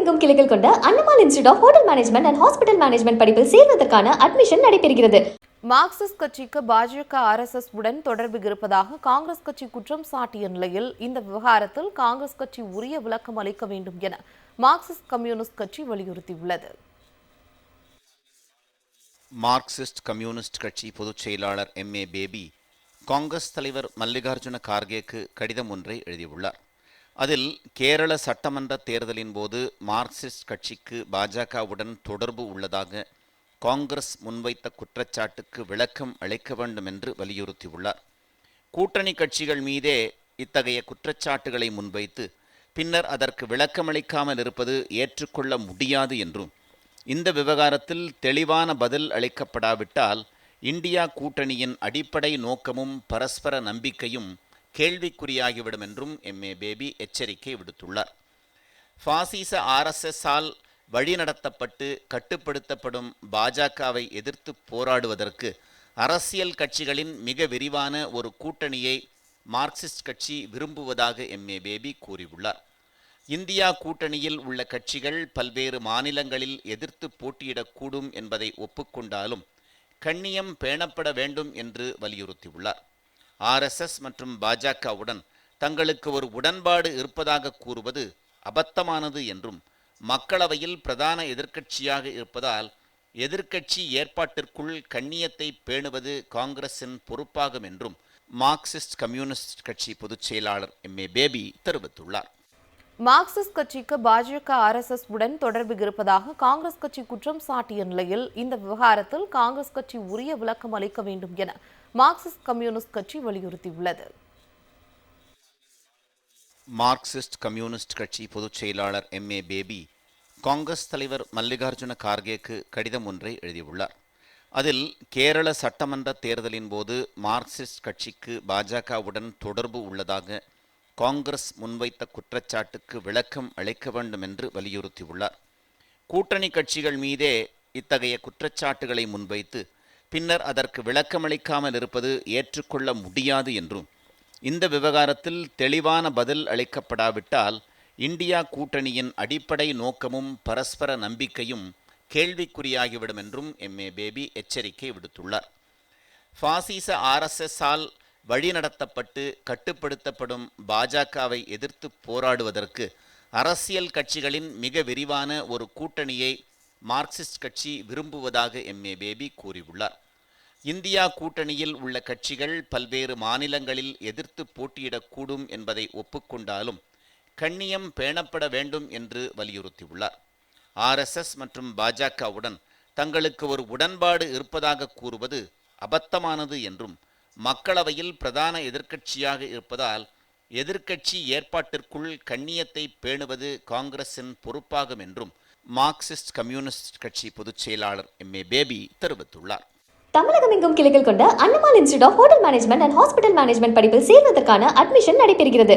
தமிழகமெங்கும் கிளைகள் கொண்ட Annamal institute of hotel management and hospital management படிப்பில் சேர்வதற்கான அட்மிஷன் நடைபெறுகிறது. மார்க்சிஸ்ட் கட்சிக்கு பாஜக ஆர்எஸ்எஸ் உடன் தொடர்பு இருப்பதாக காங்கிரஸ் கட்சி குற்றம் சாட்டிய நிலையில் இந்த விவகாரத்தில் காங்கிரஸ் கட்சி உரிய விளக்கம் அளிக்க வேண்டும் என மார்க்சிஸ்ட் கம்யூனிஸ்ட் கட்சி வலியுறுத்தியுள்ளது. மார்க்சிஸ்ட் கம்யூனிஸ்ட் கட்சி பொதுச் செயலாளர் எம்.ஏ. பேபி காங்கிரஸ் தலைவர் மல்லிகார்ஜுன கார்கேக்கு கடிதம் ஒன்றை எழுதியுள்ளார். அதில் கேரள சட்டமன்ற தேர்தலின் போது மார்க்சிஸ்ட் கட்சிக்கு பாஜகவுடன் தொடர்பு உள்ளதாக காங்கிரஸ் முன்வைத்த குற்றச்சாட்டுக்கு விளக்கம் அளிக்க வேண்டும் என்று வலியுறுத்தியுள்ளார். கூட்டணி கட்சிகள் மீதே இத்தகைய குற்றச்சாட்டுகளை முன்வைத்து பின்னர் அதற்கு விளக்கமளிக்காமல் இருப்பது ஏற்றுக்கொள்ள முடியாது என்றும், இந்த விவகாரத்தில் தெளிவான பதில் அளிக்கப்படாவிட்டால் இந்தியா கூட்டணியின் அடிப்படை நோக்கமும் பரஸ்பர நம்பிக்கையும் கேள்விக்குறியாகிவிடும் என்றும் எம்.ஏ. பேபி எச்சரிக்கை விடுத்துள்ளார். பாசிச ஆர்எஸ்எஸ்ஸால் வழிநடத்தப்பட்டு கட்டுப்படுத்தப்படும் பாஜகவை எதிர்த்து போராடுவதற்கு அரசியல் கட்சிகளின் மிக விரிவான ஒரு கூட்டணியை மார்க்சிஸ்ட் கட்சி விரும்புவதாக எம்.ஏ. பேபி கூறியுள்ளார். இந்தியா கூட்டணியில் உள்ள கட்சிகள் பல்வேறு மாநிலங்களில் எதிர்த்து போட்டியிடக்கூடும் என்பதை ஒப்புக்கொண்டாலும் கண்ணியம் பேணப்பட வேண்டும் என்று வலியுறுத்தியுள்ளார். ஆர்எஸ்எஸ் மற்றும் பாஜகவுடன் தங்களுக்கு ஒரு உடன்பாடு இருப்பதாக கூறுவது அபத்தமானது என்றும், மக்களவையில் பிரதான எதிர்க்கட்சியாக இருப்பதால் எதிர்க்கட்சி ஏற்பாட்டிற்குள் கண்ணியத்தை பேணுவது காங்கிரசின் பொறுப்பாகும் என்றும் மார்க்சிஸ்ட் கம்யூனிஸ்ட் கட்சி பொதுச் செயலாளர் எம்.ஏ. பேபி தெரிவித்துள்ளார். மார்க்சிஸ்ட் கட்சிக்கு பாஜக ஆர்எஸ்எஸ் உடன் தொடர்பு இருப்பதாக காங்கிரஸ் கட்சி குற்றம் சாட்டிய நிலையில் இந்த விவகாரத்தில் காங்கிரஸ் கட்சி உரிய விளக்கம் அளிக்க வேண்டும் என மார்க்சிஸ்ட் கம்யூனிஸ்ட் கட்சி வலியுறுத்தியுள்ளது. மார்க்சிஸ்ட் கம்யூனிஸ்ட் கட்சி பொதுச் செயலாளர் எம்.ஏ. பேபி காங்கிரஸ் தலைவர் மல்லிகார்ஜுன கார்கேக்கு கடிதம் ஒன்றை எழுதியுள்ளார். அதில் கேரள சட்டமன்ற தேர்தலின் போது மார்க்சிஸ்ட் கட்சிக்கு பாஜகவுடன் தொடர்பு உள்ளதாக காங்கிரஸ் முன்வைத்த குற்றச்சாட்டுக்கு விளக்கம் அளிக்க வேண்டும் என்று வலியுறுத்தியுள்ளார். கூட்டணி கட்சிகள் மீதே இத்தகைய குற்றச்சாட்டுகளை முன்வைத்து பின்னர் அதற்கு விளக்கமளிக்காமல் இருப்பது ஏற்றுக்கொள்ள முடியாது என்றும், இந்த விவகாரத்தில் தெளிவான பதில் அளிக்கப்படாவிட்டால் இந்தியா கூட்டணியின் அடிப்படை நோக்கமும் பரஸ்பர நம்பிக்கையும் கேள்விக்குறியாகிவிடும் என்றும் எம்.ஏ. பேபி எச்சரிக்கை விடுத்துள்ளார். பாசிச ஆர்எஸ்எஸ்ஸால் வழிநடத்தப்பட்டு கட்டுப்படுத்தப்படும் பாஜகவை எதிர்த்து போராடுவதற்கு அரசியல் கட்சிகளின் மிக விரிவான ஒரு கூட்டணியை மார்க்சிஸ்ட் கட்சி விரும்புவதாக எம்.ஏ. பேபி கூறியுள்ளார். இந்தியா கூட்டணியில் உள்ள கட்சிகள் பல்வேறு மாநிலங்களில் எதிர்த்து போட்டியிடக்கூடும் என்பதை ஒப்புக்கொண்டாலும் கண்ணியம் பேணப்பட வேண்டும் என்று வலியுறுத்தியுள்ளார். ஆர்எஸ்எஸ் மற்றும் பாஜகவுடன் தங்களுக்கு ஒரு உடன்பாடு இருப்பதாக கூறுவது அபத்தமானது என்றும், மக்களவையில் பிரதான எதிர்க்கட்சியாக இருப்பதால் எதிர்க்கட்சி ஏற்பாட்டிற்குள் கண்ணியத்தை பேணுவது காங்கிரசின் பொறுப்பாகும் என்றும் மார்க்சிஸ்ட் கம்யூனிஸ்ட் கட்சி பொதுச் செயலாளர் எம்.ஏ. பேபி தெரிவித்துள்ளார். தமிழகமெங்கும் கிளைகள் கொண்ட Annamal institute of hotel management and hospital management படிப்பில் சேர்வதற்கான அட்மிஷன் நடைபெறுகிறது.